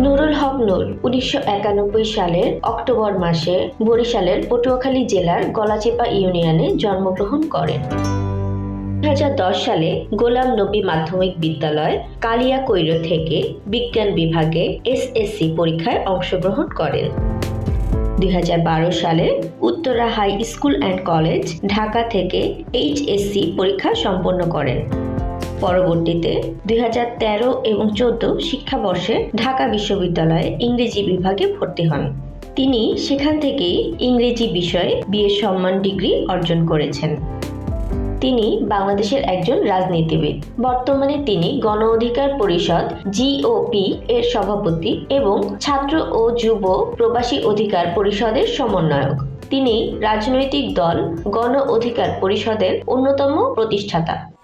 নুরুল হক নূর ১৯৯১ সালের অক্টোবর মাসে বরিশালের পটুয়াখালী জেলার গলাচিপা ইউনিয়নে জন্মগ্রহণ করেন। ২০১০ সালে গোলাম নবী মাধ্যমিক বিদ্যালয় কালিয়াকৈর থেকে বিজ্ঞান বিভাগে এসএসসি পরীক্ষায় অংশগ্রহণ করেন। ২০১২ সালে Uttara high school and college Dhaka থেকে এইচএসসি পরীক্ষা সম্পন্ন করেন। পরবর্তীতে ২০১৩ এবং ২০১৪ শিক্ষাবর্ষে ঢাকা বিশ্ববিদ্যালয়ে ইংরেজি বিভাগে ভর্তি হন। তিনি সেখান থেকেই ইংরেজি বিষয়ে বিএ সম্মান ডিগ্রি অর্জন করেছেন। তিনি বাংলাদেশের একজন রাজনীতিবিদ। বর্তমানে তিনি গণ অধিকার পরিষদ GOP এর সভাপতি এবং ছাত্র ও যুব প্রবাসী অধিকার পরিষদের সমন্বয়ক। তিনি রাজনৈতিক দল গণ অধিকার পরিষদের অন্যতম প্রতিষ্ঠাতা।